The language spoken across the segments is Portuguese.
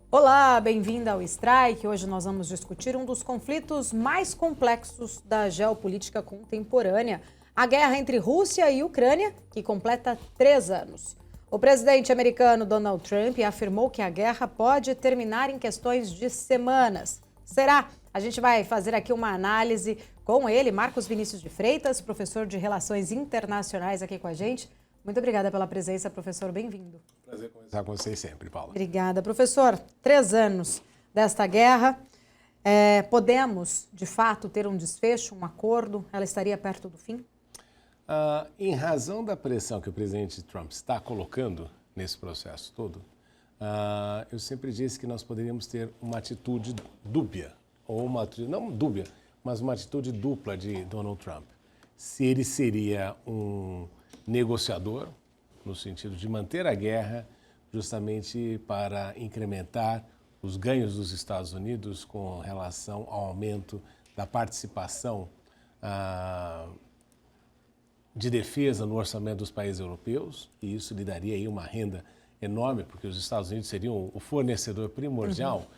Olá, bem-vinda ao Strike. Hoje nós vamos discutir um dos conflitos mais complexos da geopolítica contemporânea, a guerra entre Rússia e Ucrânia, que completa 3 anos. O presidente americano Donald Trump afirmou que a guerra pode terminar em questões de semanas. Será? A gente vai fazer aqui uma análise com ele, Marcos Vinícius de Freitas, professor de Relações Internacionais aqui com a gente. Muito obrigada pela presença, professor. Bem-vindo. Prazer conversar com vocês sempre, Paula. Obrigada. Professor, 3 anos desta guerra. Podemos, de fato, ter um desfecho, um acordo? Ela estaria perto do fim? Em razão da pressão que o presidente Trump está colocando nesse processo todo, eu sempre disse que nós poderíamos ter uma atitude dúbia, ou uma atitude, não dúbia, mas uma atitude dupla de Donald Trump. Se ele seria um negociador, no sentido de manter a guerra, justamente para incrementar os ganhos dos Estados Unidos com relação ao aumento da participação de defesa no orçamento dos países europeus, e isso lhe daria aí uma renda enorme, porque os Estados Unidos seriam o fornecedor primordial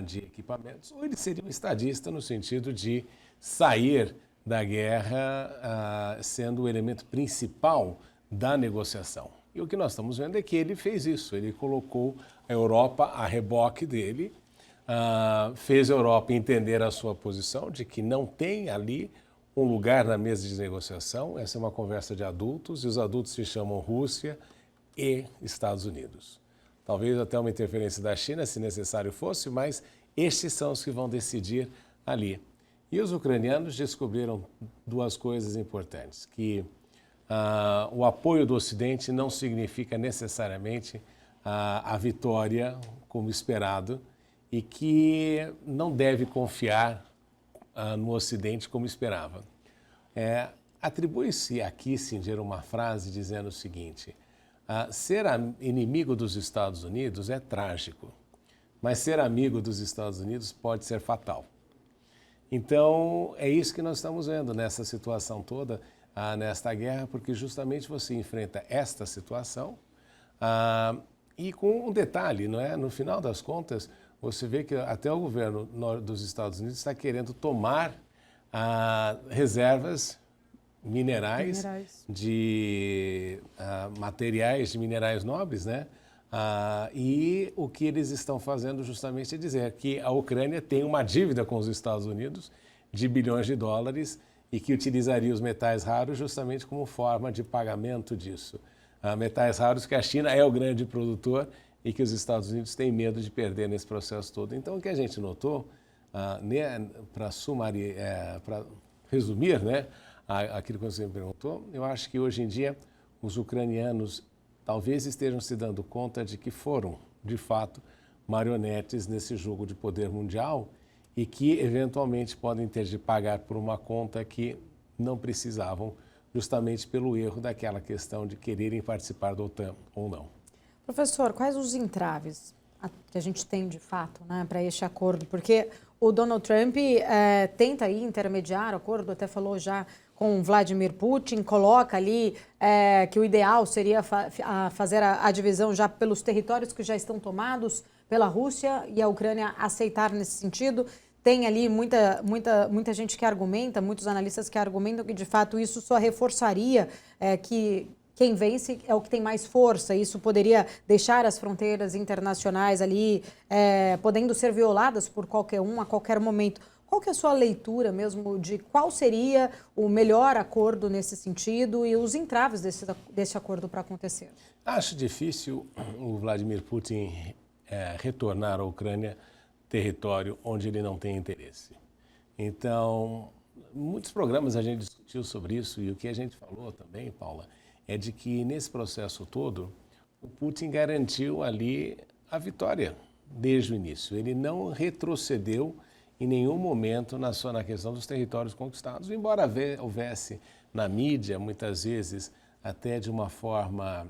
de equipamentos, ou ele seria um estadista no sentido de sair da guerra sendo o elemento principal da negociação. E o que nós estamos vendo é que ele fez isso, ele colocou a Europa a reboque dele, fez a Europa entender a sua posição de que não tem ali um lugar na mesa de negociação. Essa é uma conversa de adultos, e os adultos se chamam Rússia e Estados Unidos. Talvez até uma interferência da China, se necessário fosse, mas estes são os que vão decidir ali. E os ucranianos descobriram 2 coisas importantes, que o apoio do Ocidente não significa necessariamente a vitória como esperado, e que não deve confiar no Ocidente como esperava. Atribui-se a Kissinger uma frase dizendo o seguinte: ser inimigo dos Estados Unidos é trágico, mas ser amigo dos Estados Unidos pode ser fatal. Então, é isso que nós estamos vendo nessa situação toda, nesta guerra, porque justamente você enfrenta esta situação e com um detalhe, não é? No final das contas, você vê que até o governo dos Estados Unidos está querendo tomar reservas minerais de materiais, de minerais nobres, né? E o que eles estão fazendo justamente é dizer que a Ucrânia tem uma dívida com os Estados Unidos de bilhões de dólares e que utilizaria os metais raros justamente como forma de pagamento disso. Metais raros que a China é o grande produtor e que os Estados Unidos têm medo de perder nesse processo todo. Então, o que a gente notou, para resumir, né, aquilo que você me perguntou, eu acho que hoje em dia os ucranianos talvez estejam se dando conta de que foram, de fato, marionetes nesse jogo de poder mundial e que, eventualmente, podem ter de pagar por uma conta que não precisavam, justamente pelo erro daquela questão de quererem participar da OTAN ou não. Professor, quais os entraves que a gente tem, de fato, né, para este acordo? Porque o Donald Trump tenta aí intermediar o acordo, até falou já com Vladimir Putin, coloca ali que o ideal seria fazer a divisão já pelos territórios que já estão tomados pela Rússia e a Ucrânia aceitar nesse sentido. Tem ali muita gente que argumenta, muitos analistas que argumentam que, de fato, isso só reforçaria que quem vence é o que tem mais força. Isso poderia deixar as fronteiras internacionais ali podendo ser violadas por qualquer um a qualquer momento. Qual que é a sua leitura mesmo de qual seria o melhor acordo nesse sentido e os entraves desse acordo para acontecer? Acho difícil o Vladimir Putin retornar à Ucrânia, território onde ele não tem interesse. Então, muitos programas a gente discutiu sobre isso, e o que a gente falou também, Paula, é de que nesse processo todo, o Putin garantiu ali a vitória desde o início. Ele não retrocedeu em nenhum momento na questão dos territórios conquistados, embora houvesse na mídia, muitas vezes, até de uma forma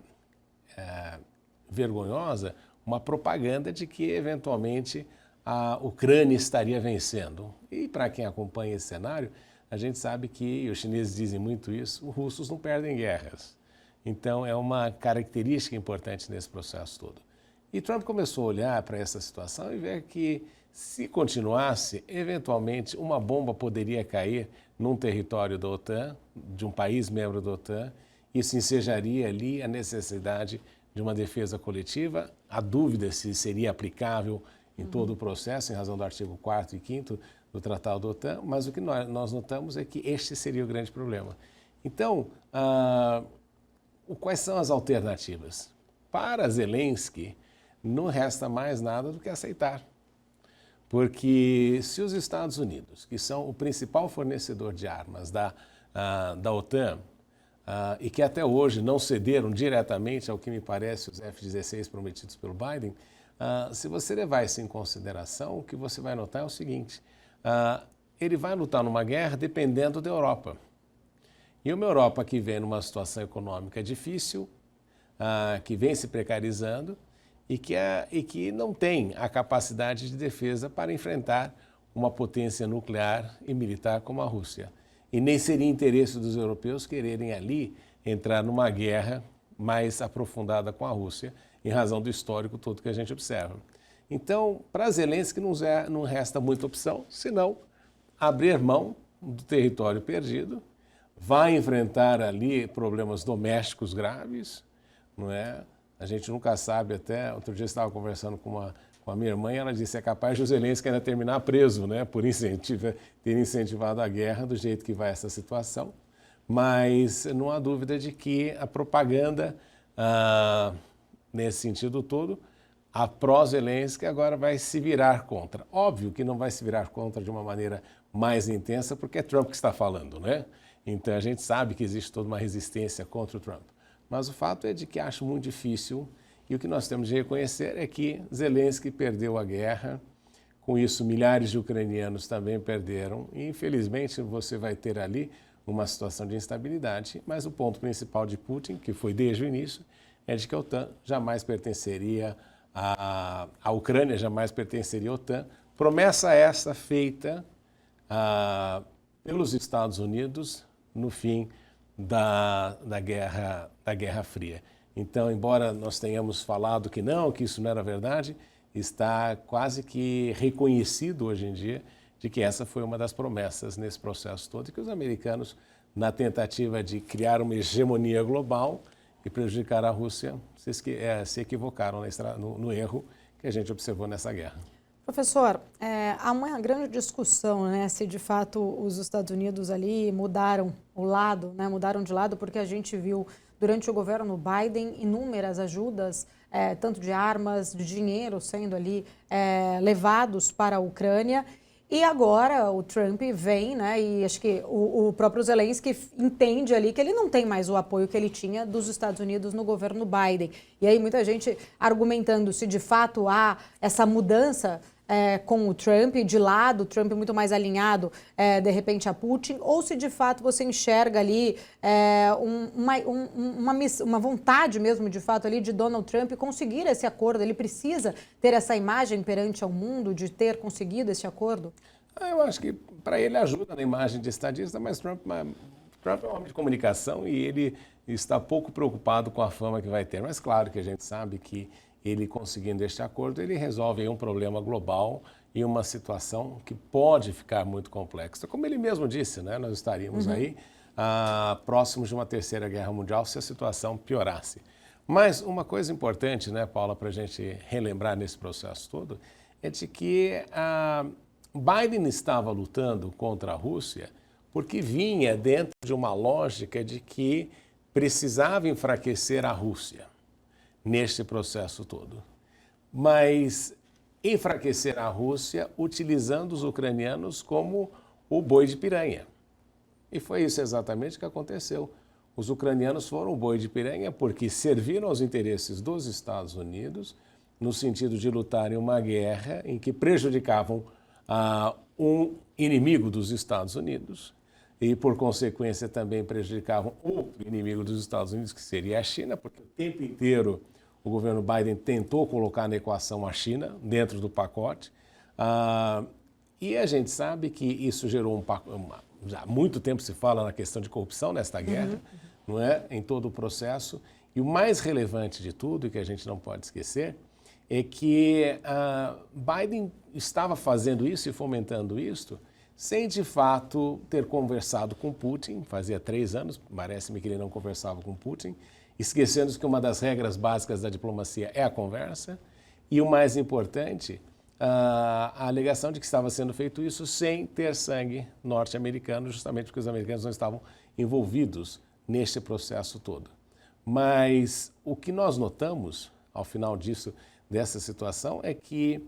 vergonhosa, uma propaganda de que, eventualmente, a Ucrânia estaria vencendo. E, para quem acompanha esse cenário, a gente sabe que, e os chineses dizem muito isso, os russos não perdem guerras. Então, é uma característica importante nesse processo todo. E Trump começou a olhar para essa situação e ver que, se continuasse, eventualmente uma bomba poderia cair num território da OTAN, de um país membro da OTAN. Isso ensejaria ali a necessidade de uma defesa coletiva. A dúvida se seria aplicável em todo o processo, em razão do artigo 4º e 5º do Tratado da OTAN, mas o que nós notamos é que este seria o grande problema. Então, quais são as alternativas? Para Zelensky, não resta mais nada do que aceitar. Porque se os Estados Unidos, que são o principal fornecedor de armas da OTAN, e que até hoje não cederam diretamente ao que me parece os F-16 prometidos pelo Biden, se você levar isso em consideração, o que você vai notar é o seguinte, ele vai lutar numa guerra dependendo da Europa. E uma Europa que vem numa situação econômica difícil, que vem se precarizando e que não tem a capacidade de defesa para enfrentar uma potência nuclear e militar como a Rússia. E nem seria interesse dos europeus quererem ali entrar numa guerra mais aprofundada com a Rússia, em razão do histórico todo que a gente observa. Então, para Zelensky não resta muita opção, senão abrir mão do território perdido, vai enfrentar ali problemas domésticos graves, não é? A gente nunca sabe, até outro dia eu estava conversando com a minha irmã e ela disse que é capaz de o Zelensky ainda terminar preso, né, por ter incentivado a guerra do jeito que vai essa situação. Mas não há dúvida de que a propaganda, nesse sentido todo, a pró-Zelensky agora vai se virar contra. Óbvio que não vai se virar contra de uma maneira mais intensa, porque é Trump que está falando, né? Então a gente sabe que existe toda uma resistência contra o Trump. Mas o fato é de que acho muito difícil, e o que nós temos de reconhecer é que Zelensky perdeu a guerra, com isso milhares de ucranianos também perderam, e infelizmente você vai ter ali uma situação de instabilidade, mas o ponto principal de Putin, que foi desde o início, é de que a OTAN jamais pertenceria a Ucrânia, jamais pertenceria à OTAN, promessa essa feita pelos Estados Unidos no fim da Guerra Fria. Então, embora nós tenhamos falado que isso não era verdade, está quase que reconhecido hoje em dia de que essa foi uma das promessas nesse processo todo e que os americanos, na tentativa de criar uma hegemonia global e prejudicar a Rússia, se equivocaram no erro que a gente observou nessa guerra. Professor, há uma grande discussão, né, se de fato os Estados Unidos ali mudaram o lado, né, mudaram de lado, porque a gente viu durante o governo Biden inúmeras ajudas, tanto de armas, de dinheiro sendo ali levados para a Ucrânia. E agora o Trump vem, né, e acho que o próprio Zelensky entende ali que ele não tem mais o apoio que ele tinha dos Estados Unidos no governo Biden. E aí muita gente argumentando se de fato há essa mudança com o Trump, de lado, o Trump muito mais alinhado, de repente, a Putin, ou se de fato você enxerga ali uma vontade mesmo, de fato, ali de Donald Trump conseguir esse acordo. Ele precisa ter essa imagem perante ao mundo de ter conseguido esse acordo? Eu acho que para ele ajuda na imagem de estadista, mas Trump é um homem de comunicação e ele está pouco preocupado com a fama que vai ter. Mas claro que a gente sabe que ele conseguindo este acordo, ele resolve um problema global e uma situação que pode ficar muito complexa. Como ele mesmo disse, né, nós estaríamos aí próximos de uma terceira guerra mundial se a situação piorasse. Mas uma coisa importante, né, Paula, para a gente relembrar nesse processo todo, é de que Biden estava lutando contra a Rússia porque vinha dentro de uma lógica de que precisava enfraquecer a Rússia neste processo todo. Mas enfraquecer a Rússia utilizando os ucranianos como o boi de piranha. E foi isso exatamente que aconteceu. Os ucranianos foram o boi de piranha porque serviram aos interesses dos Estados Unidos no sentido de lutarem uma guerra em que prejudicavam um inimigo dos Estados Unidos e, por consequência, também prejudicavam outro inimigo dos Estados Unidos, que seria a China, porque o tempo inteiro o governo Biden tentou colocar na equação a China dentro do pacote. E a gente sabe que isso gerou já há muito tempo se fala na questão de corrupção nesta guerra, não é, em todo o processo. E o mais relevante de tudo, e que a gente não pode esquecer, é que Biden estava fazendo isso e fomentando isso sem, de fato, ter conversado com Putin. Fazia 3 anos, parece-me que ele não conversava com Putin, esquecendo que uma das regras básicas da diplomacia é a conversa. E o mais importante, a alegação de que estava sendo feito isso sem ter sangue norte-americano, justamente porque os americanos não estavam envolvidos neste processo todo. Mas o que nós notamos, ao final dessa situação, é que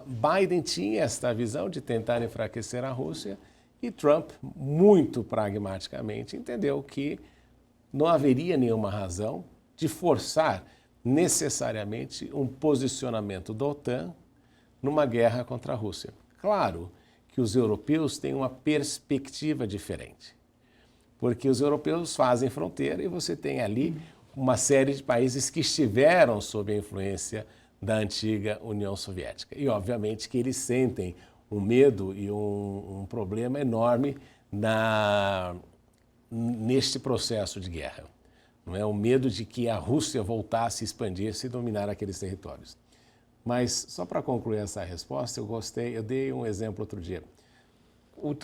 Biden tinha esta visão de tentar enfraquecer a Rússia e Trump, muito pragmaticamente, entendeu que não haveria nenhuma razão de forçar necessariamente um posicionamento da OTAN numa guerra contra a Rússia. Claro que os europeus têm uma perspectiva diferente, porque os europeus fazem fronteira e você tem ali uma série de países que estiveram sob a influência da antiga União Soviética. E, obviamente, que eles sentem um medo e um problema enorme neste processo de guerra. Não é o medo de que a Rússia voltasse, expandisse e dominar aqueles territórios. Mas, só para concluir essa resposta, eu dei um exemplo outro dia. O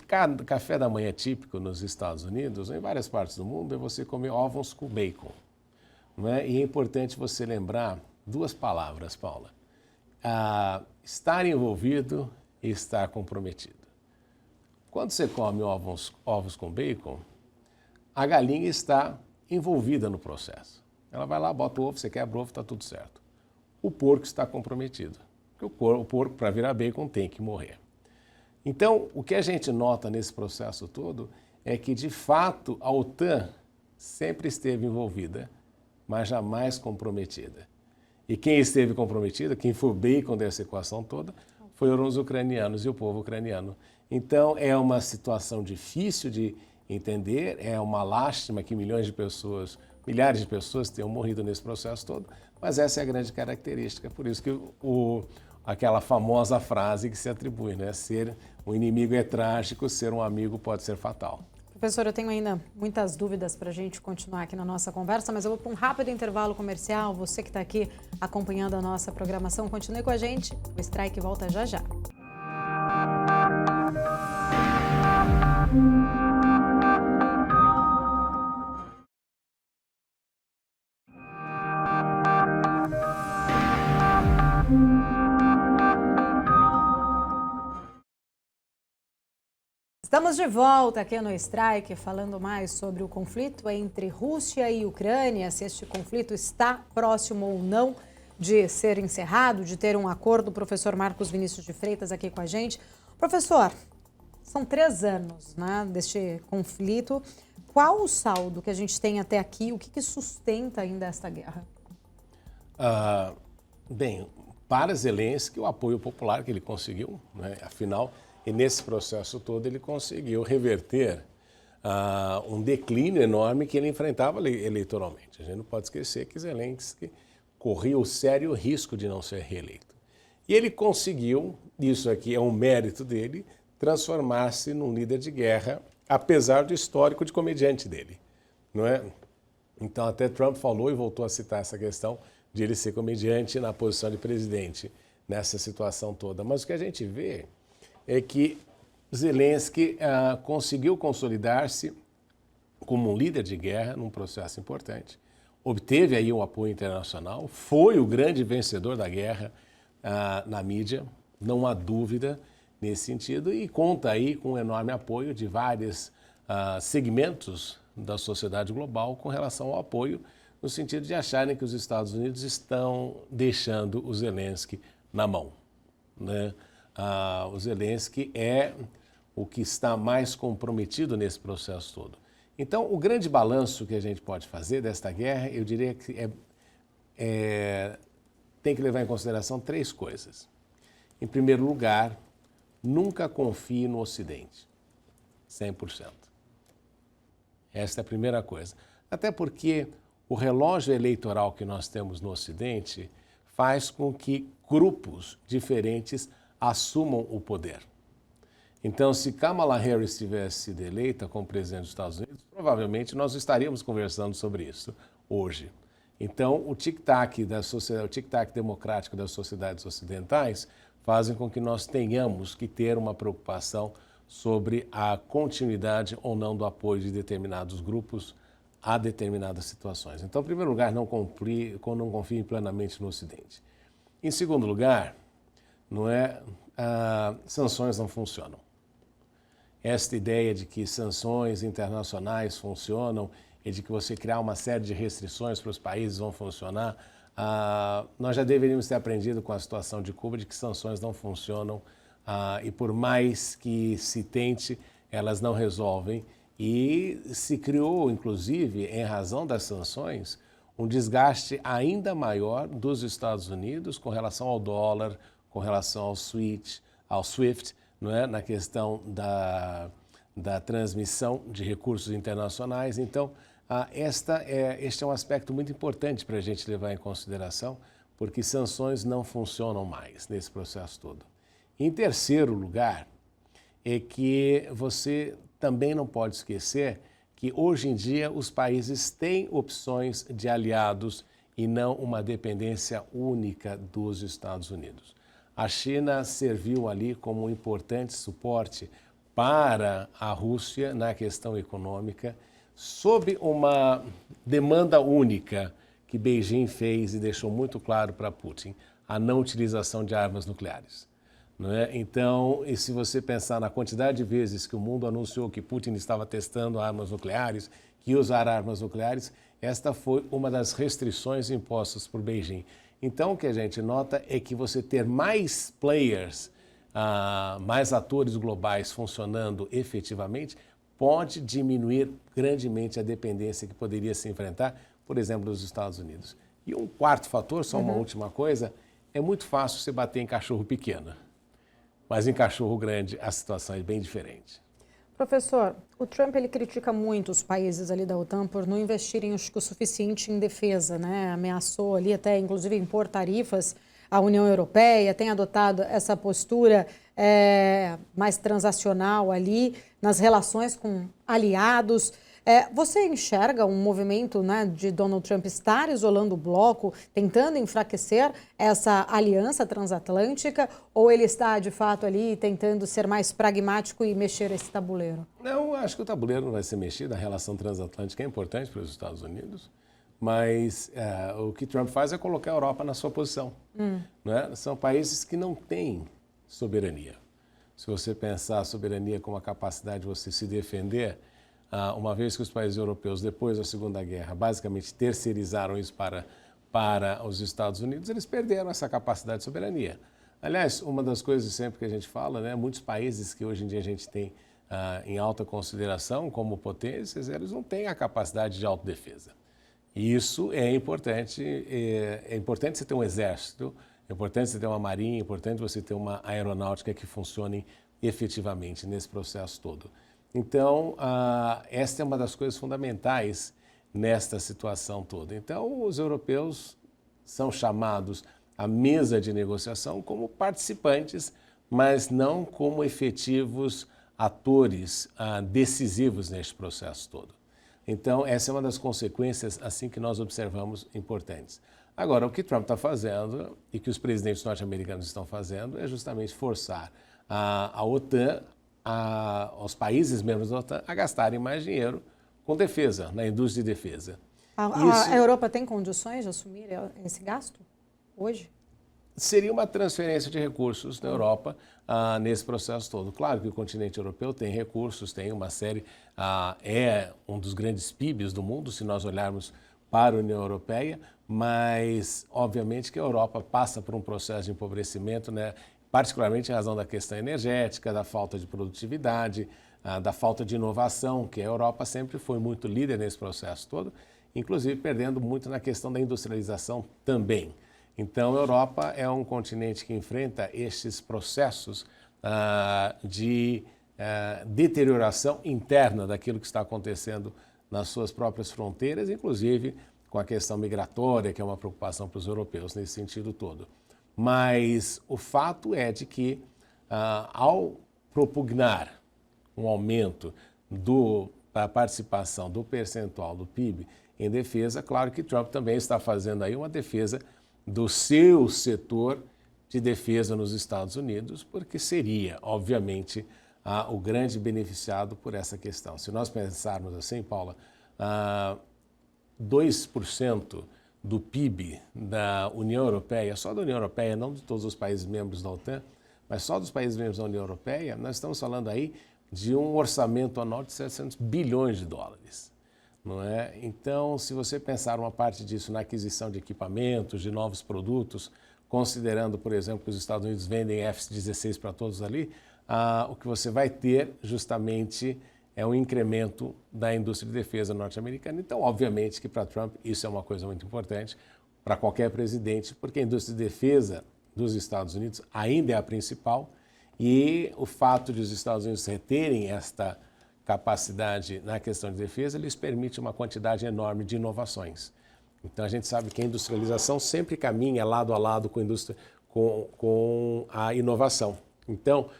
café da manhã típico nos Estados Unidos, ou em várias partes do mundo, é você comer ovos com bacon. Não é? E é importante você lembrar 2 palavras, Paula. Estar envolvido e estar comprometido. Quando você come ovos com bacon, a galinha está envolvida no processo. Ela vai lá, bota o ovo, você quebra o ovo, está tudo certo. O porco está comprometido. Porque o porco, para virar bacon, tem que morrer. Então, o que a gente nota nesse processo todo é que, de fato, a OTAN sempre esteve envolvida, mas jamais comprometida. E quem esteve comprometida, quem foi o bacon dessa equação toda, foram os ucranianos e o povo ucraniano. Então, é uma situação difícil de entender, é uma lástima que milhares de pessoas tenham morrido nesse processo todo, mas essa é a grande característica. Por isso que aquela famosa frase que se atribui, né? Ser um inimigo é trágico, ser um amigo pode ser fatal. Professor, eu tenho ainda muitas dúvidas para a gente continuar aqui na nossa conversa, mas eu vou para um rápido intervalo comercial. Você que está aqui acompanhando a nossa programação, continue com a gente. O Strike volta já já. Estamos de volta aqui no Strike, falando mais sobre o conflito entre Rússia e Ucrânia, se este conflito está próximo ou não de ser encerrado, de ter um acordo. O professor Marcos Vinícius de Freitas aqui com a gente. Professor, são 3 anos, né, deste conflito. Qual o saldo que a gente tem até aqui? O que sustenta ainda esta guerra? Bem, para Zelensky, o apoio popular que ele conseguiu, né, afinal... E nesse processo todo ele conseguiu reverter um declínio enorme que ele enfrentava eleitoralmente. A gente não pode esquecer que Zelensky corria o sério risco de não ser reeleito. E ele conseguiu, isso aqui é um mérito dele, transformar-se num líder de guerra, apesar do histórico de comediante dele, não é? Então até Trump falou e voltou a citar essa questão de ele ser comediante na posição de presidente nessa situação toda. Mas o que a gente vê é que Zelensky conseguiu consolidar-se como um líder de guerra num processo importante. Obteve aí um apoio internacional, foi o grande vencedor da guerra na mídia, não há dúvida nesse sentido, e conta aí com um enorme apoio de vários segmentos da sociedade global com relação ao apoio, no sentido de acharem que os Estados Unidos estão deixando o Zelensky na mão, né? O Zelensky é o que está mais comprometido nesse processo todo. Então, o grande balanço que a gente pode fazer desta guerra, eu diria que tem que levar em consideração 3 coisas. Em primeiro lugar, nunca confie no Ocidente, 100%. Esta é a primeira coisa. Até porque o relógio eleitoral que nós temos no Ocidente faz com que grupos diferentes assumam o poder. Então, se Kamala Harris tivesse sido eleita como presidente dos Estados Unidos, provavelmente nós estaríamos conversando sobre isso hoje. Então, o tic-tac democrático das sociedades ocidentais fazem com que nós tenhamos que ter uma preocupação sobre a continuidade ou não do apoio de determinados grupos a determinadas situações. Então, em primeiro lugar, não confiem plenamente no Ocidente. Em segundo lugar, sanções não funcionam. Esta ideia de que sanções internacionais funcionam e de que você criar uma série de restrições para os países vão funcionar, nós já deveríamos ter aprendido com a situação de Cuba de que sanções não funcionam e por mais que se tente, elas não resolvem. E se criou, inclusive, em razão das sanções, um desgaste ainda maior dos Estados Unidos com relação ao dólar, com relação ao SWIFT, não é? Na questão da transmissão de recursos internacionais. Então, este é um aspecto muito importante para a gente levar em consideração, porque sanções não funcionam mais nesse processo todo. Em terceiro lugar, é que você também não pode esquecer que hoje em dia os países têm opções de aliados e não uma dependência única dos Estados Unidos. A China serviu ali como um importante suporte para a Rússia na questão econômica, sob uma demanda única que Beijing fez e deixou muito claro para Putin, a não utilização de armas nucleares. Não é? Então, e se você pensar na quantidade de vezes que o mundo anunciou que Putin estava testando armas nucleares, que ia usar armas nucleares, esta foi uma das restrições impostas por Beijing. Então, o que a gente nota é que você ter mais players, mais atores globais funcionando efetivamente, pode diminuir grandemente a dependência que poderia se enfrentar, por exemplo, dos Estados Unidos. E um quarto fator, só uma última coisa, é muito fácil você bater em cachorro pequeno. Mas em cachorro grande a situação é bem diferente. Professor, o Trump ele critica muito os países ali da OTAN por não investirem acho que o suficiente em defesa, né? Ameaçou ali até inclusive impor tarifas à União Europeia, tem adotado essa postura mais transacional ali nas relações com aliados. Você enxerga um movimento, né, de Donald Trump estar isolando o bloco, tentando enfraquecer essa aliança transatlântica, ou ele está, de fato, ali tentando ser mais pragmático e mexer esse tabuleiro? Não, acho que o tabuleiro não vai ser mexido, a relação transatlântica é importante para os Estados Unidos, mas o que Trump faz é colocar a Europa na sua posição. Né? São países que não têm soberania. Se você pensar a soberania como a capacidade de você se defender, uma vez que os países europeus, depois da Segunda Guerra, basicamente terceirizaram isso para os Estados Unidos, eles perderam essa capacidade de soberania. Aliás, uma das coisas sempre que a gente fala, né, muitos países que hoje em dia a gente tem em alta consideração como potências, eles não têm a capacidade de autodefesa. E isso é importante você ter um exército, é importante você ter uma marinha, é importante você ter uma aeronáutica que funcione efetivamente nesse processo todo. Então, esta é uma das coisas fundamentais nesta situação toda. Então, os europeus são chamados à mesa de negociação como participantes, mas não como efetivos atores decisivos neste processo todo. Então, essa é uma das consequências assim que nós observamos importantes. Agora, o que Trump está fazendo e que os presidentes norte-americanos estão fazendo é justamente forçar a OTAN, aos países membros da OTAN, a gastarem mais dinheiro com defesa, na indústria de defesa. A Europa tem condições de assumir esse gasto hoje? Seria uma transferência de recursos da Europa nesse processo todo. Claro que o continente europeu tem recursos, tem uma série, é um dos grandes PIBs do mundo, se nós olharmos para a União Europeia, mas obviamente que a Europa passa por um processo de empobrecimento, né? Particularmente em razão da questão energética, da falta de produtividade, da falta de inovação, que a Europa sempre foi muito líder nesse processo todo, inclusive perdendo muito na questão da industrialização também. Então, a Europa é um continente que enfrenta estes processos de deterioração interna daquilo que está acontecendo nas suas próprias fronteiras, inclusive com a questão migratória, que é uma preocupação para os europeus nesse sentido todo. Mas o fato é de que, ao propugnar um aumento da participação do percentual do PIB em defesa, claro que Trump também está fazendo aí uma defesa do seu setor de defesa nos Estados Unidos, porque seria, obviamente, o grande beneficiado por essa questão. Se nós pensarmos assim, Paula, 2% do PIB da União Europeia, só da União Europeia, não de todos os países membros da OTAN, mas só dos países membros da União Europeia, nós estamos falando aí de um orçamento anual de 700 bilhões de dólares. Não é? Então, se você pensar uma parte disso na aquisição de equipamentos, de novos produtos, considerando, por exemplo, que os Estados Unidos vendem F-16 para todos ali, o que você vai ter justamente é um incremento da indústria de defesa norte-americana. Então, obviamente que para Trump isso é uma coisa muito importante, para qualquer presidente, porque a indústria de defesa dos Estados Unidos ainda é a principal e o fato de os Estados Unidos reterem esta capacidade na questão de defesa lhes permite uma quantidade enorme de inovações. Então, a gente sabe que a industrialização sempre caminha lado a lado com a inovação. Então,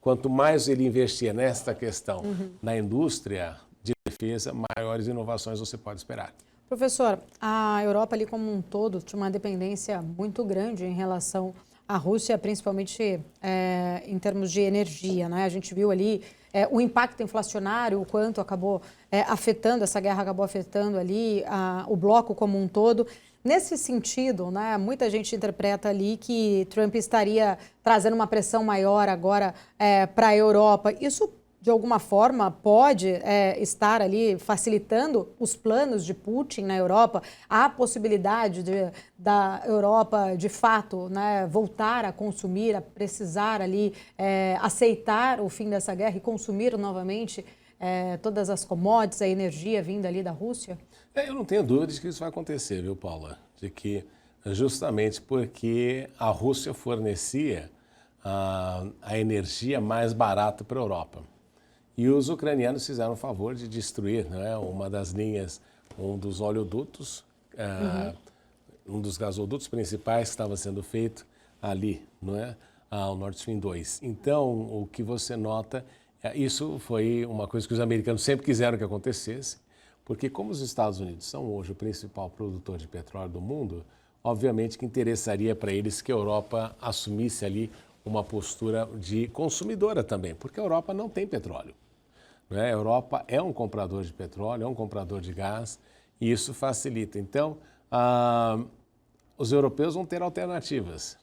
quanto mais ele investir nesta questão na indústria de defesa, maiores inovações você pode esperar. Professor, a Europa ali como um todo tinha uma dependência muito grande em relação à Rússia, principalmente em termos de energia, né? A gente viu ali o impacto inflacionário, o quanto acabou afetando, essa guerra acabou afetando ali o bloco como um todo. Nesse sentido, né, muita gente interpreta ali que Trump estaria trazendo uma pressão maior agora para a Europa. Isso, de alguma forma, pode estar ali facilitando os planos de Putin na Europa? Há a possibilidade da Europa, de fato, né, voltar a consumir, a precisar ali aceitar o fim dessa guerra e consumir novamente todas as commodities, a energia vinda ali da Rússia? Eu não tenho dúvida de que isso vai acontecer, viu, Paula? De que justamente porque a Rússia fornecia a energia mais barata para a Europa. E os ucranianos fizeram o favor de destruir, não é, uma das linhas, um dos oleodutos, um dos gasodutos principais que estava sendo feito ali, não é, o Nord Stream 2. Então, o que você nota, isso foi uma coisa que os americanos sempre quiseram que acontecesse, porque como os Estados Unidos são hoje o principal produtor de petróleo do mundo, obviamente que interessaria para eles que a Europa assumisse ali uma postura de consumidora também, porque a Europa não tem petróleo. Né? A Europa é um comprador de petróleo, é um comprador de gás, e isso facilita. Então, os europeus vão ter alternativas.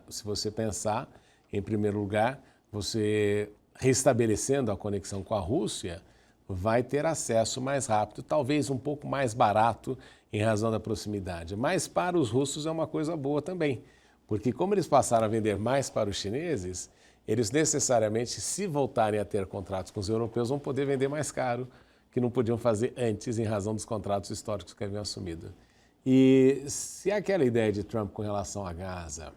Se você pensar, em primeiro lugar, você restabelecendo a conexão com a Rússia, vai ter acesso mais rápido, talvez um pouco mais barato em razão da proximidade. Mas para os russos é uma coisa boa também, porque como eles passaram a vender mais para os chineses, eles necessariamente, se voltarem a ter contratos com os europeus, vão poder vender mais caro, que não podiam fazer antes em razão dos contratos históricos que haviam assumido. E se aquela ideia de Trump com relação a Gaza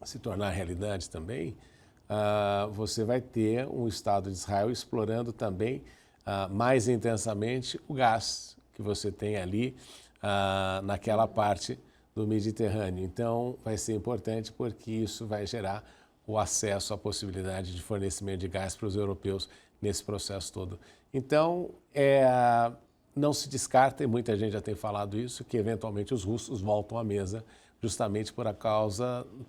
se tornar realidade também, você vai ter um Estado de Israel explorando também mais intensamente o gás que você tem ali naquela parte do Mediterrâneo. Então, vai ser importante porque isso vai gerar o acesso à possibilidade de fornecimento de gás para os europeus nesse processo todo. Então, não se descarta, e muita gente já tem falado isso, que eventualmente os russos voltam à mesa justamente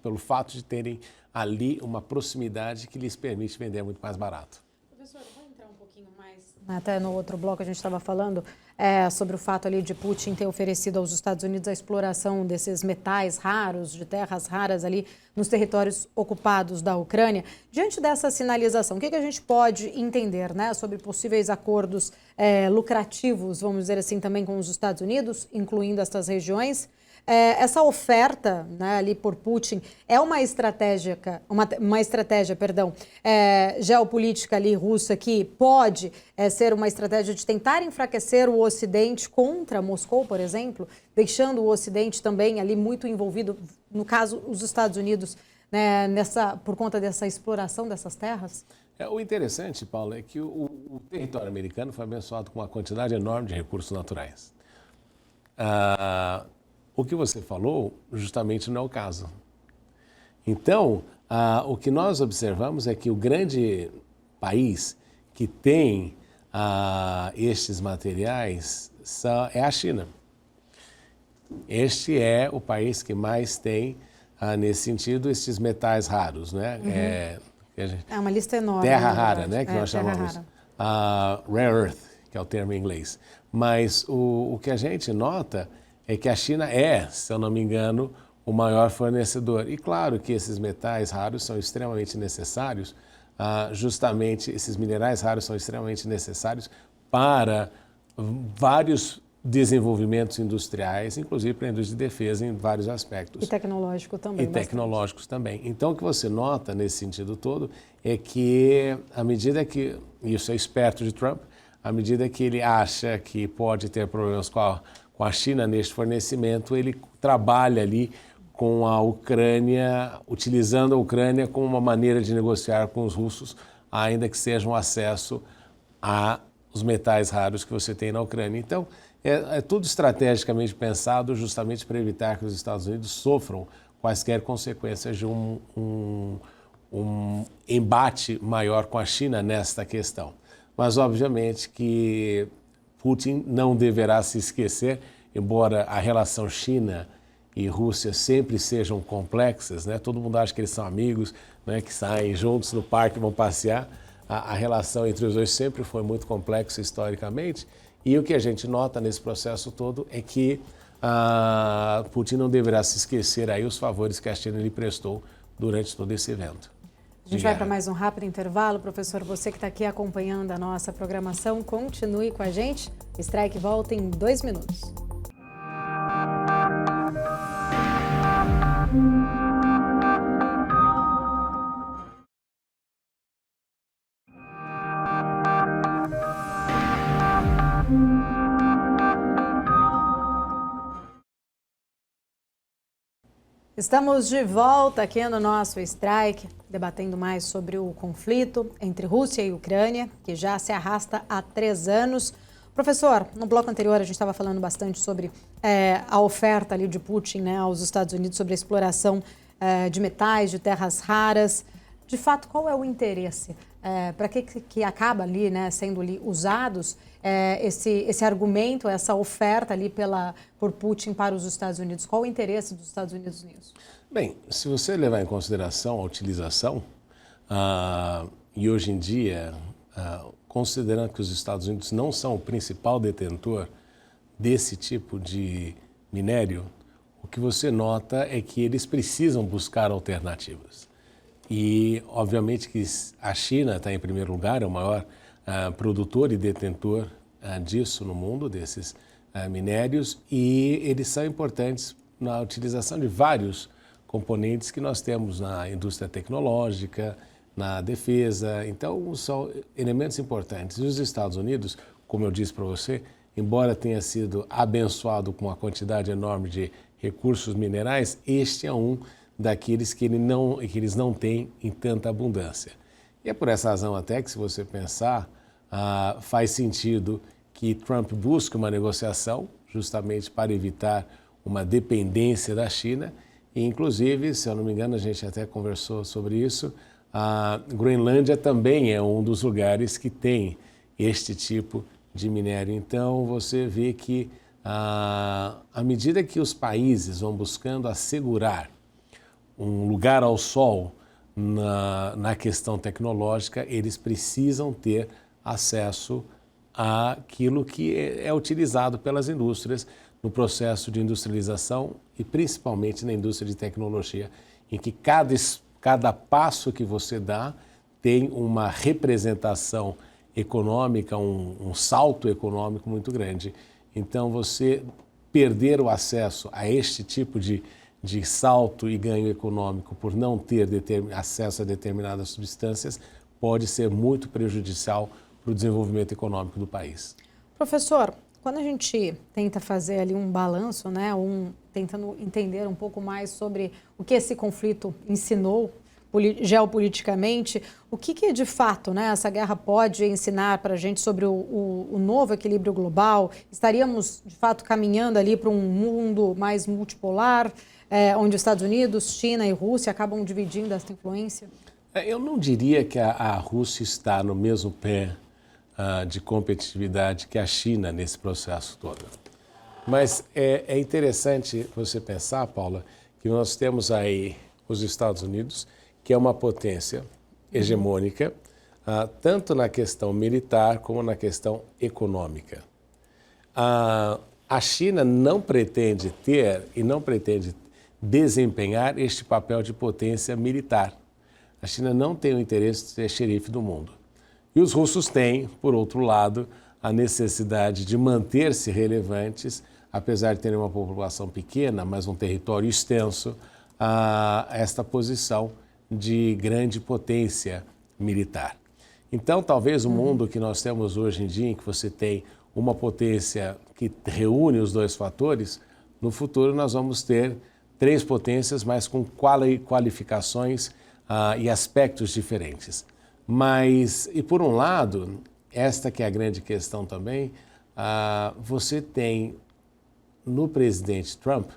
pelo fato de terem ali uma proximidade que lhes permite vender muito mais barato. Professor, vou entrar um pouquinho mais. Até no outro bloco a gente estava falando sobre o fato ali de Putin ter oferecido aos Estados Unidos a exploração desses metais raros, de terras raras ali nos territórios ocupados da Ucrânia. Diante dessa sinalização, o que a gente pode entender, né, sobre possíveis acordos lucrativos, vamos dizer assim, também com os Estados Unidos, incluindo essas regiões? Essa oferta, né, ali por Putin é uma estratégia, geopolítica ali russa que pode ser uma estratégia de tentar enfraquecer o Ocidente contra Moscou, por exemplo, deixando o Ocidente também ali muito envolvido, no caso os Estados Unidos, né, por conta dessa exploração dessas terras? O interessante, Paulo, é que o território americano foi abençoado com uma quantidade enorme de recursos naturais. O que você falou justamente não é o caso. Então, o que nós observamos é que o grande país que tem estes materiais é a China. Este é o país que mais tem, nesse sentido, estes metais raros, né? É uma lista enorme. Terra rara, né? Que nós chamamos. Rare Earth, que é o termo em inglês. Mas o que a gente nota é que a China se eu não me engano, o maior fornecedor. E claro que esses metais raros são extremamente necessários, justamente esses minerais raros são extremamente necessários para vários desenvolvimentos industriais, inclusive para a indústria de defesa em vários aspectos. E tecnológico também. E tecnológicos também. Então, o que você nota nesse sentido todo é que, à medida que, isso é esperto de Trump, à medida que ele acha que pode ter problemas com a China neste fornecimento, ele trabalha ali com a Ucrânia, utilizando a Ucrânia como uma maneira de negociar com os russos, ainda que seja um acesso aos metais raros que você tem na Ucrânia. Então, é tudo estrategicamente pensado justamente para evitar que os Estados Unidos sofram quaisquer consequências de um embate maior com a China nesta questão. Mas, obviamente, que Putin não deverá se esquecer, embora a relação China e Rússia sempre sejam complexas, né? Todo mundo acha que eles são amigos, né? Que saem juntos no parque e vão passear. A relação entre os dois sempre foi muito complexa historicamente. E o que a gente nota nesse processo todo é que Putin não deverá se esquecer aí os favores que a China lhe prestou durante todo esse evento. A gente vai para mais um rápido intervalo. Professor, você que está aqui acompanhando a nossa programação, continue com a gente. O Strike volta em 2 minutos. Estamos de volta aqui no nosso Strike, debatendo mais sobre o conflito entre Rússia e Ucrânia, que já se arrasta há 3 anos. Professor, no bloco anterior a gente estava falando bastante sobre a oferta ali de Putin, né, aos Estados Unidos sobre a exploração de metais, de terras raras. De fato, qual é o interesse? Para que acaba ali, né, sendo ali usados esse argumento, essa oferta ali por Putin para os Estados Unidos? Qual o interesse dos Estados Unidos nisso? Bem, se você levar em consideração a utilização, e hoje em dia, considerando que os Estados Unidos não são o principal detentor desse tipo de minério, o que você nota é que eles precisam buscar alternativas. E, obviamente, que a China está em primeiro lugar, é o maior produtor e detentor disso no mundo, desses minérios, e eles são importantes na utilização de vários componentes que nós temos na indústria tecnológica, na defesa. Então, são elementos importantes. E os Estados Unidos, como eu disse para você, embora tenha sido abençoado com uma quantidade enorme de recursos minerais, este é um daqueles que eles não têm em tanta abundância. E é por essa razão até que, se você pensar, faz sentido que Trump busque uma negociação justamente para evitar uma dependência da China. E, inclusive, se eu não me engano, a gente até conversou sobre isso, a Groenlândia também é um dos lugares que tem este tipo de minério. Então, você vê que, à medida que os países vão buscando assegurar um lugar ao sol na questão tecnológica, eles precisam ter acesso àquilo que é utilizado pelas indústrias no processo de industrialização e principalmente na indústria de tecnologia, em que cada passo que você dá tem uma representação econômica, um salto econômico muito grande. Então, você perder o acesso a este tipo de salto e ganho econômico por não ter acesso a determinadas substâncias pode ser muito prejudicial para o desenvolvimento econômico do país. Professor, quando a gente tenta fazer ali um balanço, né, tentando entender um pouco mais sobre o que esse conflito ensinou geopoliticamente. O que de fato, né, essa guerra pode ensinar para a gente sobre o novo equilíbrio global? Estaríamos, de fato, caminhando ali para um mundo mais multipolar, onde os Estados Unidos, China e Rússia acabam dividindo essa influência? Eu não diria que a Rússia está no mesmo pé de competitividade que a China nesse processo todo. Mas é interessante você pensar, Paula, que nós temos aí os Estados Unidos, que é uma potência hegemônica, tanto na questão militar como na questão econômica. A China não pretende ter e não pretende desempenhar este papel de potência militar. A China não tem o interesse de ser xerife do mundo. E os russos têm, por outro lado, a necessidade de manter-se relevantes, apesar de terem uma população pequena, mas um território extenso, a esta posição de grande potência militar. Então, talvez o mundo que nós temos hoje em dia, em que você tem uma potência que reúne os dois fatores, no futuro nós vamos ter três potências, mas com qualificações e aspectos diferentes. Mas, e por um lado, esta que é a grande questão também, você tem no presidente Trump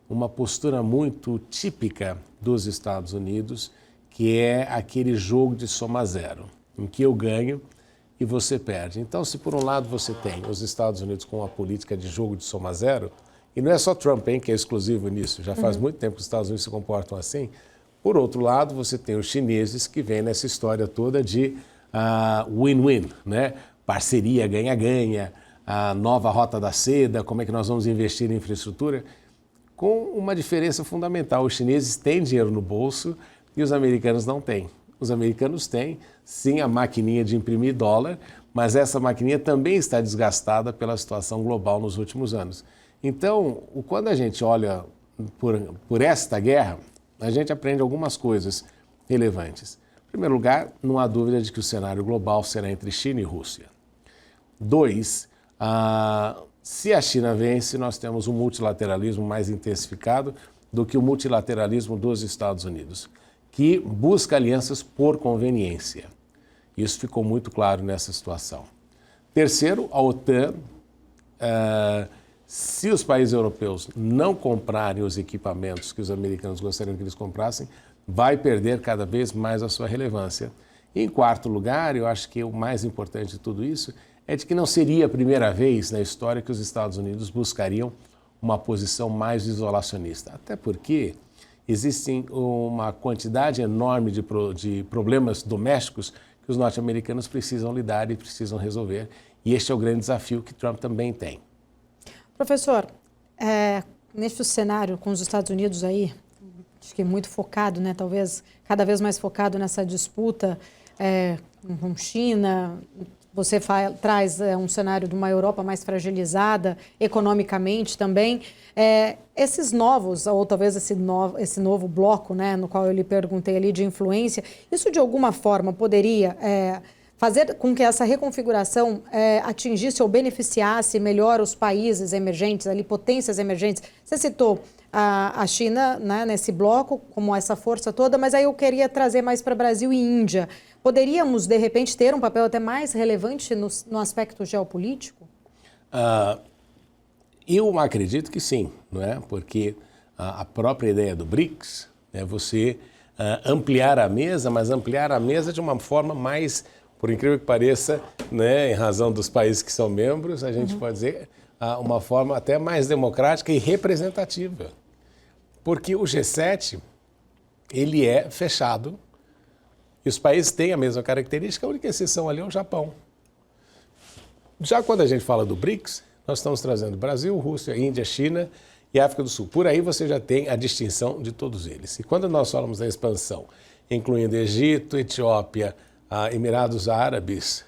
uma postura muito típica dos Estados Unidos, que é aquele jogo de soma zero, em que eu ganho e você perde. Então, se por um lado você tem os Estados Unidos com uma política de jogo de soma zero, e não é só Trump, hein, que é exclusivo nisso, já faz muito tempo que os Estados Unidos se comportam assim. Por outro lado, você tem os chineses que vêm nessa história toda de win-win, né? Parceria, ganha-ganha, a nova rota da seda, como é que nós vamos investir em infraestrutura, com uma diferença fundamental. Os chineses têm dinheiro no bolso e os americanos não têm. Os americanos têm, sim, a maquininha de imprimir dólar, mas essa maquininha também está desgastada pela situação global nos últimos anos. Então, quando a gente olha por esta guerra, a gente aprende algumas coisas relevantes. Em primeiro lugar, não há dúvida de que o cenário global será entre China e Rússia. 2, se a China vence, nós temos um multilateralismo mais intensificado do que o multilateralismo dos Estados Unidos, que busca alianças por conveniência. Isso ficou muito claro nessa situação. Terceiro, a OTAN, se os países europeus não comprarem os equipamentos que os americanos gostariam que eles comprassem, vai perder cada vez mais a sua relevância. E, em quarto lugar, eu acho que o mais importante de tudo isso é de que não seria a primeira vez na história que os Estados Unidos buscariam uma posição mais isolacionista. Até porque existem uma quantidade enorme de problemas domésticos que os norte-americanos precisam lidar e precisam resolver. E este é o grande desafio que Trump também tem. Professor, neste cenário com os Estados Unidos aí, acho que muito focado, né, talvez cada vez mais focado nessa disputa com China, você traz um cenário de uma Europa mais fragilizada economicamente também. Esses novos, ou talvez esse novo bloco, né, no qual eu lhe perguntei ali de influência, isso de alguma forma poderia fazer com que essa reconfiguração atingisse ou beneficiasse melhor os países emergentes, ali, potências emergentes? Você citou a China, né, nesse bloco, como essa força toda, mas aí eu queria trazer mais para Brasil e Índia. Poderíamos, de repente, ter um papel até mais relevante no aspecto geopolítico? Eu acredito que sim, não é? Porque a própria ideia do BRICS é você ampliar a mesa, mas ampliar a mesa de uma forma mais, por incrível que pareça, né, em razão dos países que são membros, a gente pode dizer uma forma até mais democrática e representativa. Porque o G7, ele é fechado e os países têm a mesma característica, a única exceção ali é o Japão. Já quando a gente fala do BRICS, nós estamos trazendo Brasil, Rússia, Índia, China e África do Sul. Por aí você já tem a distinção de todos eles. E quando nós falamos da expansão, incluindo Egito, Etiópia, Emirados Árabes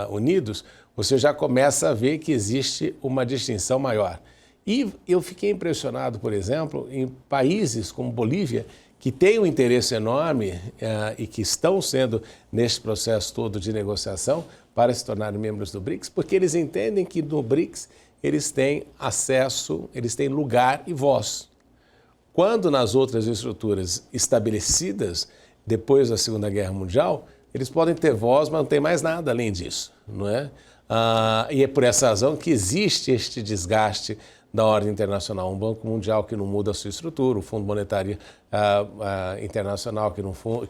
Unidos, você já começa a ver que existe uma distinção maior. E eu fiquei impressionado, por exemplo, em países como Bolívia, que têm um interesse enorme e que estão sendo neste processo todo de negociação para se tornarem membros do BRICS, porque eles entendem que no BRICS eles têm acesso, eles têm lugar e voz. Quando nas outras estruturas estabelecidas, depois da Segunda Guerra Mundial, eles podem ter voz, mas não tem mais nada além disso, não é? E é por essa razão que existe este desgaste da ordem internacional. Um Banco Mundial que não muda a sua estrutura, o Fundo Monetário Internacional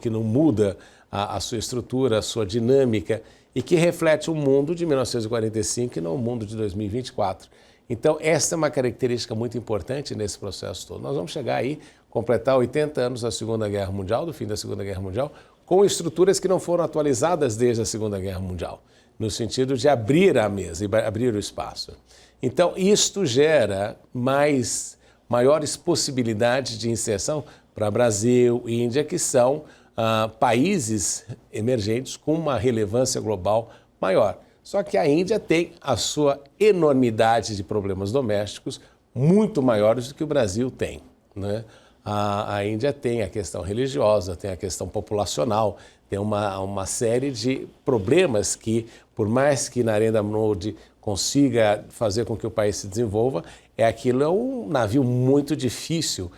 que não muda a sua estrutura, a sua dinâmica, e que reflete o mundo de 1945 e não o mundo de 2024. Então, essa é uma característica muito importante nesse processo todo. Nós vamos chegar aí, completar 80 anos da Segunda Guerra Mundial, do fim da Segunda Guerra Mundial, com estruturas que não foram atualizadas desde a Segunda Guerra Mundial, no sentido de abrir a mesa e abrir o espaço. Então, isto gera maiores possibilidades de inserção para Brasil e Índia, que são países emergentes com uma relevância global maior. Só que a Índia tem a sua enormidade de problemas domésticos muito maiores do que o Brasil tem, né? A Índia tem a questão religiosa, tem a questão populacional, tem uma série de problemas que, por mais que Narendra Modi consiga fazer com que o país se desenvolva, aquilo é um navio muito difícil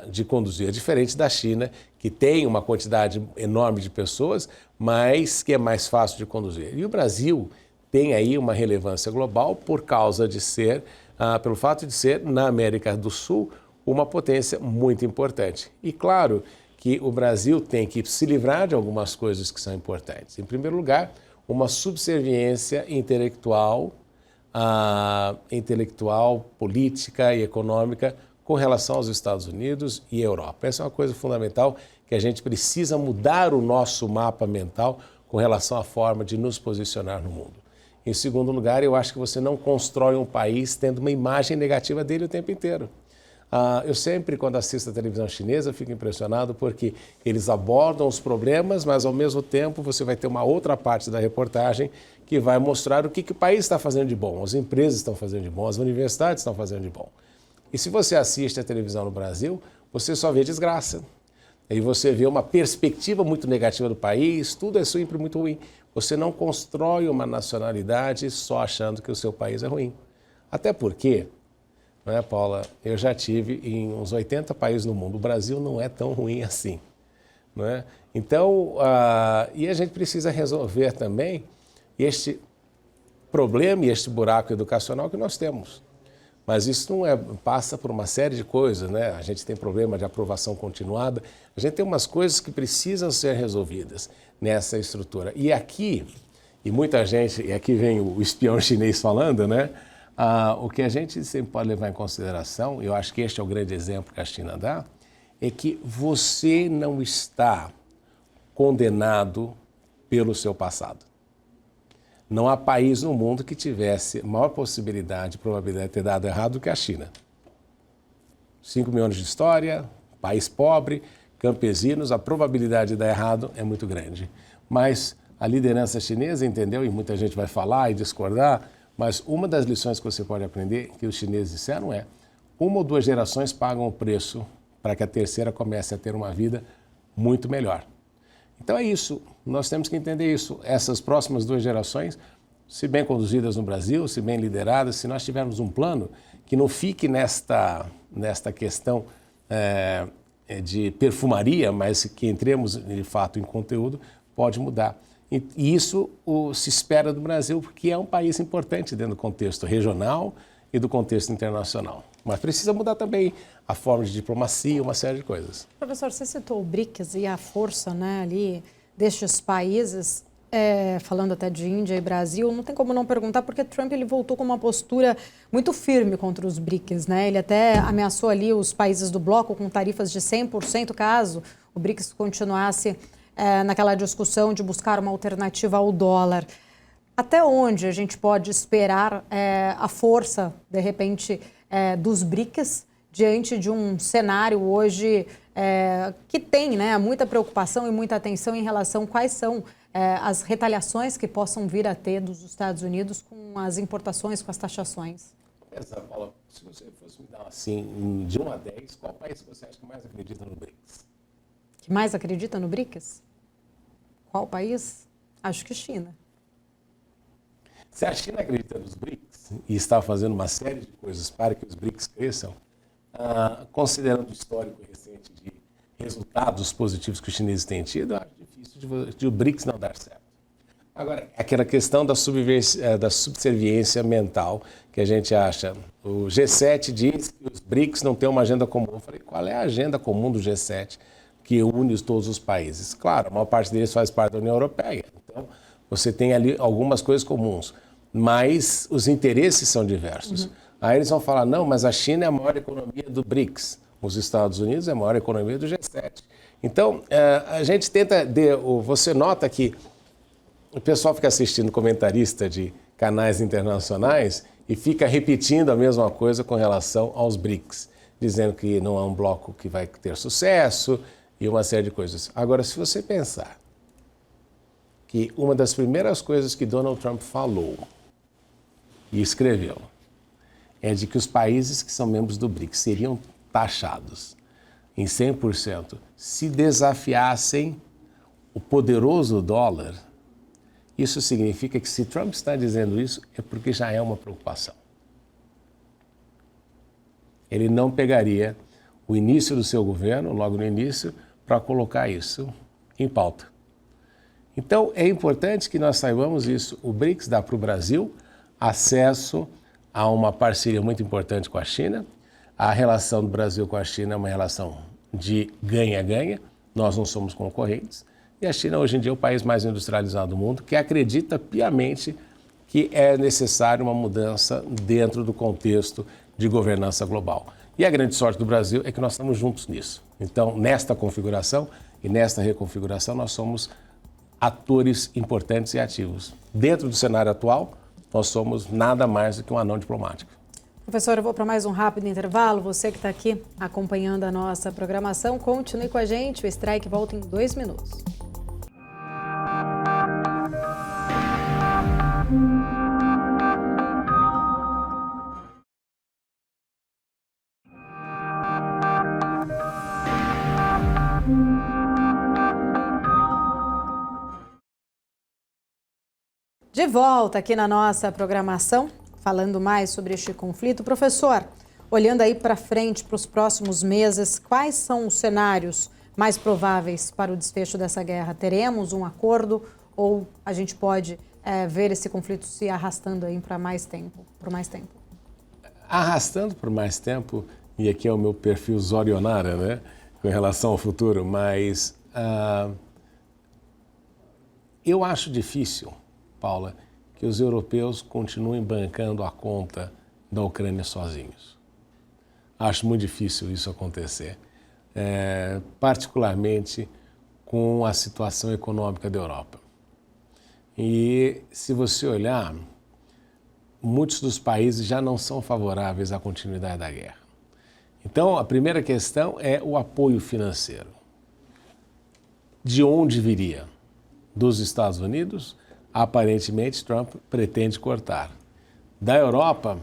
de conduzir, diferente da China, que tem uma quantidade enorme de pessoas, mas que é mais fácil de conduzir. E o Brasil tem aí uma relevância global por causa de ser, pelo fato de ser, na América do Sul, uma potência muito importante. E claro que o Brasil tem que se livrar de algumas coisas que são importantes. Em primeiro lugar, uma subserviência intelectual, política e econômica com relação aos Estados Unidos e Europa. Essa é uma coisa fundamental, que a gente precisa mudar o nosso mapa mental com relação à forma de nos posicionar no mundo. Em segundo lugar, eu acho que você não constrói um país tendo uma imagem negativa dele o tempo inteiro. Eu sempre, quando assisto a televisão chinesa, fico impressionado porque eles abordam os problemas, mas ao mesmo tempo você vai ter uma outra parte da reportagem que vai mostrar o que o país está fazendo de bom, as empresas estão fazendo de bom, as universidades estão fazendo de bom. E se você assiste a televisão no Brasil, você só vê desgraça. E você vê uma perspectiva muito negativa do país, tudo é sempre muito ruim. Você não constrói uma nacionalidade só achando que o seu país é ruim. Até porque, não é, Paula, eu já tive em uns 80 países no mundo. O Brasil não é tão ruim assim. Não é? Então, e a gente precisa resolver também este problema e este buraco educacional que nós temos. Mas isso não passa por uma série de coisas, né? A gente tem problema de aprovação continuada, a gente tem umas coisas que precisam ser resolvidas nessa estrutura. E aqui, e muita gente, e aqui vem o espião chinês falando, né? O que a gente sempre pode levar em consideração, eu acho que este é o grande exemplo que a China dá, é que você não está condenado pelo seu passado. Não há país no mundo que tivesse maior possibilidade, probabilidade de ter dado errado do que a China. 5 mil anos de história, país pobre, campesinos, a probabilidade de dar errado é muito grande. Mas a liderança chinesa entendeu, e muita gente vai falar e discordar, mas uma das lições que você pode aprender, que os chineses disseram é, 1 ou 2 gerações pagam o preço para que a terceira comece a ter uma vida muito melhor. Então é isso, nós temos que entender isso. Essas próximas 2 gerações, se bem conduzidas no Brasil, se bem lideradas, se nós tivermos um plano que não fique nesta questão de perfumaria, mas que entremos de fato em conteúdo, pode mudar. E isso se espera do Brasil, porque é um país importante dentro do contexto regional e do contexto internacional. Mas precisa mudar também a forma de diplomacia, uma série de coisas. Professor, você citou o BRICS e a força, né, ali destes países, falando até de Índia e Brasil, não tem como não perguntar, porque Trump ele voltou com uma postura muito firme contra os BRICS, né? Ele até ameaçou ali os países do bloco com tarifas de 100% caso o BRICS continuasse naquela discussão de buscar uma alternativa ao dólar. Até onde a gente pode esperar a força, de repente, dos BRICS diante de um cenário hoje que tem, né, muita preocupação e muita atenção em relação a quais são as retaliações que possam vir a ter dos Estados Unidos com as importações, com as taxações? Paula, se você fosse me dar assim, de 1 a 10, qual país você acha que mais acredita no BRICS? Que mais acredita no BRICS? Qual país? Acho que China. Se a China acredita nos BRICS e está fazendo uma série de coisas para que os BRICS cresçam, considerando o histórico recente de resultados positivos que os chineses têm tido, eu acho difícil de o BRICS não dar certo. Agora, aquela questão da subserviência mental que a gente acha. O G7 diz que os BRICS não têm uma agenda comum. Eu falei, qual é a agenda comum do G7 que une todos os países? Claro, a maior parte deles faz parte da União Europeia. Então, você tem ali algumas coisas comuns, mas os interesses são diversos. Aí eles vão falar, não, mas a China é a maior economia do BRICS. Os Estados Unidos é a maior economia do G7. Então, a gente tenta... Você nota que o pessoal fica assistindo comentarista de canais internacionais e fica repetindo a mesma coisa com relação aos BRICS, dizendo que não é um bloco que vai ter sucesso e uma série de coisas. Agora, se você pensar que uma das primeiras coisas que Donald Trump falou e escreveu é de que os países que são membros do BRICS seriam taxados em 100% se desafiassem o poderoso dólar. Isso significa que se Trump está dizendo isso, é porque já é uma preocupação. Ele não pegaria o início do seu governo, logo no início, para colocar isso em pauta. Então, é importante que nós saibamos isso. O BRICS dá para o Brasil acesso a uma parceria muito importante com a China. A relação do Brasil com a China é uma relação de ganha-ganha. Nós não somos concorrentes. E a China, hoje em dia, é o país mais industrializado do mundo, que acredita piamente que é necessária uma mudança dentro do contexto de governança global. E a grande sorte do Brasil é que nós estamos juntos nisso. Então, nesta configuração e nesta reconfiguração, nós somos atores importantes e ativos. Dentro do cenário atual, nós somos nada mais do que um anão diplomático. Professor, eu vou para mais um rápido intervalo. Você que está aqui acompanhando a nossa programação, continue com a gente. O Strike volta em 2 minutos. De volta aqui na nossa programação, falando mais sobre este conflito. Professor, olhando aí para frente, para os próximos meses, quais são os cenários mais prováveis para o desfecho dessa guerra? Teremos um acordo ou a gente pode ver esse conflito se arrastando aí por mais tempo? Arrastando por mais tempo, e aqui é o meu perfil Zorionara, né, com relação ao futuro, mas eu acho difícil, Paula, que os europeus continuem bancando a conta da Ucrânia sozinhos. Acho muito difícil isso acontecer, particularmente com a situação econômica da Europa. E se você olhar, muitos dos países já não são favoráveis à continuidade da guerra. Então, a primeira questão é o apoio financeiro. De onde viria? Dos Estados Unidos? Aparentemente, Trump pretende cortar. Da Europa,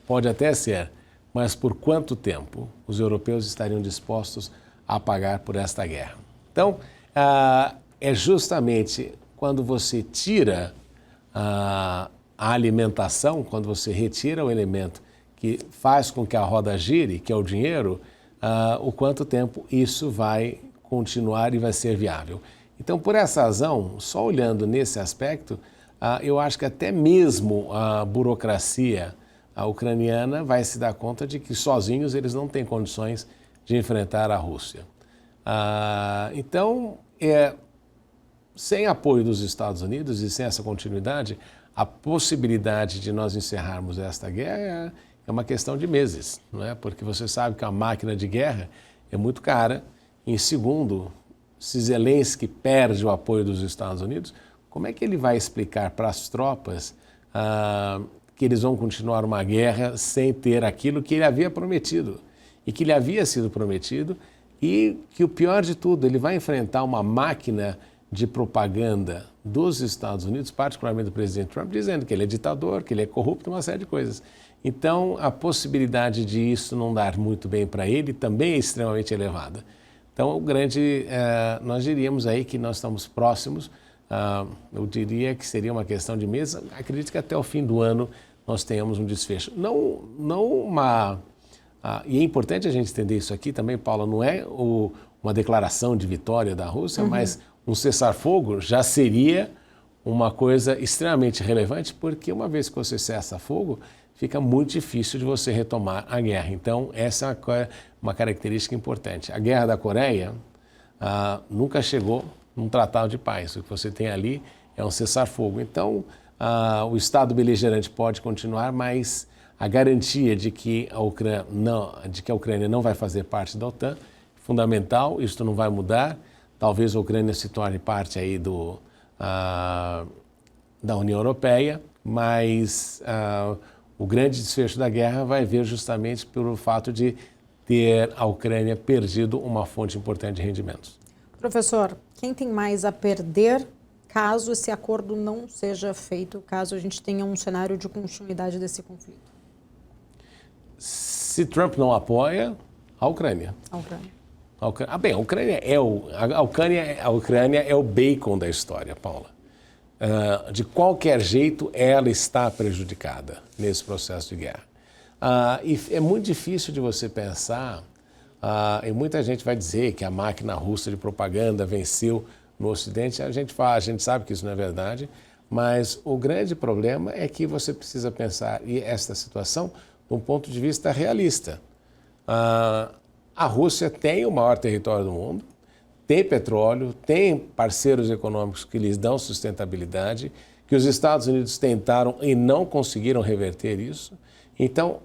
pode até ser, mas por quanto tempo os europeus estariam dispostos a pagar por esta guerra? Então, é justamente quando você tira a alimentação, quando você retira o elemento que faz com que a roda gire, que é o dinheiro, o quanto tempo isso vai continuar e vai ser viável. Então, por essa razão, só olhando nesse aspecto, eu acho que até mesmo a burocracia ucraniana vai se dar conta de que sozinhos eles não têm condições de enfrentar a Rússia. Então, sem apoio dos Estados Unidos e sem essa continuidade, a possibilidade de nós encerrarmos esta guerra é uma questão de meses, não é? Porque você sabe que a máquina de guerra é muito cara. Em segundo, se Zelensky perde o apoio dos Estados Unidos, como é que ele vai explicar para as tropas que eles vão continuar uma guerra sem ter aquilo que ele havia prometido e que lhe havia sido prometido e que o pior de tudo, ele vai enfrentar uma máquina de propaganda dos Estados Unidos, particularmente do presidente Trump, dizendo que ele é ditador, que ele é corrupto, uma série de coisas. Então, a possibilidade de isso não dar muito bem para ele também é extremamente elevada. Então, nós diríamos aí que nós estamos próximos, eu diria que seria uma questão de meses, acredito que até o fim do ano nós tenhamos um desfecho. E é importante a gente entender isso aqui também, Paula, não é uma declaração de vitória da Rússia, mas um cessar-fogo já seria uma coisa extremamente relevante, porque uma vez que você cessa fogo, fica muito difícil de você retomar a guerra. Então, essa é uma característica importante. A Guerra da Coreia nunca chegou num tratado de paz. O que você tem ali é um cessar-fogo. Então, o Estado beligerante pode continuar, mas a garantia de que a Ucrânia não vai fazer parte da OTAN é fundamental, isso não vai mudar. Talvez a Ucrânia se torne parte aí da União Europeia, mas o grande desfecho da guerra vai vir justamente pelo fato de ter a Ucrânia perdido uma fonte importante de rendimentos. Professor, quem tem mais a perder caso esse acordo não seja feito, caso a gente tenha um cenário de continuidade desse conflito? Se Trump não apoia, a Ucrânia. A Ucrânia. Bem, a Ucrânia é o bacon da história, Paula. De qualquer jeito, ela está prejudicada nesse processo de guerra. E é muito difícil de você pensar, e muita gente vai dizer que a máquina russa de propaganda venceu no Ocidente. A gente sabe que isso não é verdade, mas o grande problema é que você precisa pensar esta situação de um ponto de vista realista. A Rússia tem o maior território do mundo, tem petróleo, tem parceiros econômicos que lhes dão sustentabilidade, que os Estados Unidos tentaram e não conseguiram reverter isso. Então,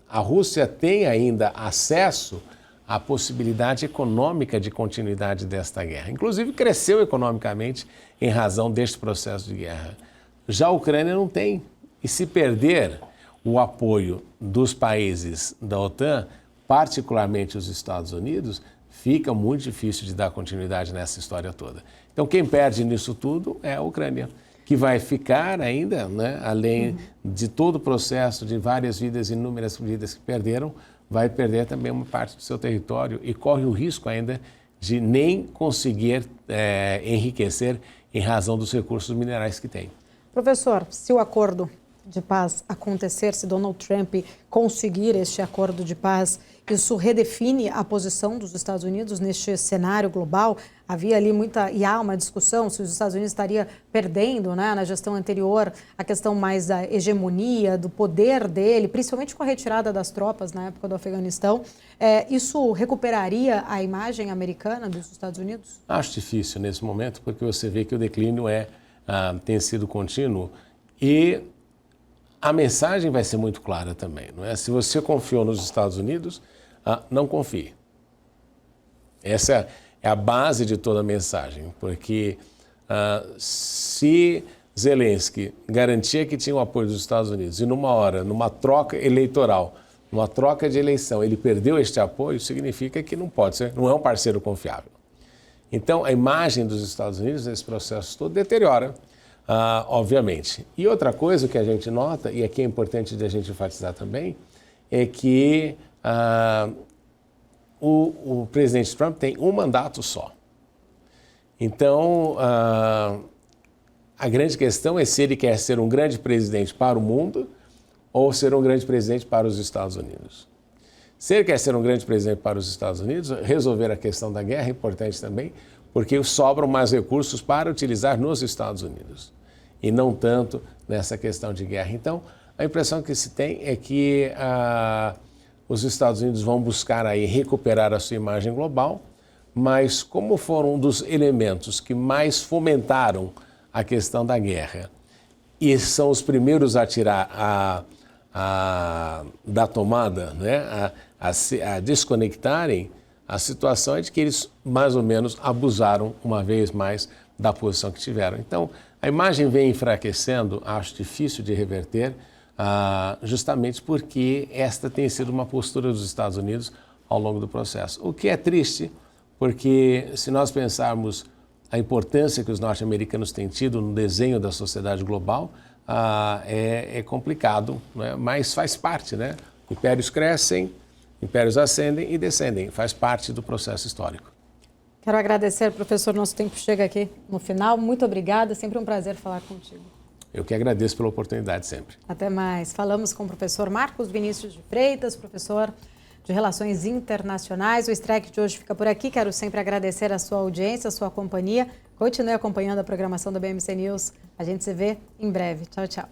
a Rússia tem ainda acesso à possibilidade econômica de continuidade desta guerra. Inclusive, cresceu economicamente em razão deste processo de guerra. Já a Ucrânia não tem. E se perder o apoio dos países da OTAN, particularmente os Estados Unidos, fica muito difícil de dar continuidade nessa história toda. Então, quem perde nisso tudo é a Ucrânia, que vai ficar ainda, né, além de todo o processo de várias vidas, inúmeras vidas que perderam, vai perder também uma parte do seu território e corre o risco ainda de nem conseguir enriquecer em razão dos recursos minerais que tem. Professor, se o acordo de paz acontecer, se Donald Trump conseguir este acordo de paz, isso redefine a posição dos Estados Unidos neste cenário global? Havia ali e há uma discussão se os Estados Unidos estaria perdendo, né, na gestão anterior, a questão mais da hegemonia, do poder dele, principalmente com a retirada das tropas na época do Afeganistão. Isso recuperaria a imagem americana dos Estados Unidos? Acho difícil nesse momento, porque você vê que o declínio tem sido contínuo e a mensagem vai ser muito clara também, não é? Se você confiou nos Estados Unidos, não confie. Essa é a base de toda a mensagem, porque se Zelensky garantia que tinha o apoio dos Estados Unidos e numa hora, numa troca eleitoral, numa troca de eleição, ele perdeu este apoio, significa que não pode ser, não é um parceiro confiável. Então, a imagem dos Estados Unidos nesse processo todo deteriora. Obviamente. E outra coisa que a gente nota, e aqui é importante de a gente enfatizar também, é que o presidente Trump tem um mandato só. Então, a grande questão é se ele quer ser um grande presidente para o mundo ou ser um grande presidente para os Estados Unidos. Se ele quer ser um grande presidente para os Estados Unidos, resolver a questão da guerra é importante também, porque sobram mais recursos para utilizar nos Estados Unidos e não tanto nessa questão de guerra. Então, a impressão que se tem é que os Estados Unidos vão buscar aí recuperar a sua imagem global, mas como foram um dos elementos que mais fomentaram a questão da guerra e são os primeiros a tirar da tomada, né, a desconectarem, a situação é de que eles mais ou menos abusaram uma vez mais da posição que tiveram. Então, a imagem vem enfraquecendo, acho difícil de reverter, justamente porque esta tem sido uma postura dos Estados Unidos ao longo do processo. O que é triste, porque se nós pensarmos a importância que os norte-americanos têm tido no desenho da sociedade global, é complicado, né? Mas faz parte, né? Impérios crescem, impérios ascendem e descendem, faz parte do processo histórico. Quero agradecer, professor, nosso tempo chega aqui no final. Muito obrigada, sempre um prazer falar contigo. Eu que agradeço pela oportunidade sempre. Até mais. Falamos com o professor Marcos Vinícius de Freitas, professor de Relações Internacionais. O Strike de hoje fica por aqui. Quero sempre agradecer a sua audiência, a sua companhia. Continue acompanhando a programação da BMC News. A gente se vê em breve. Tchau, tchau.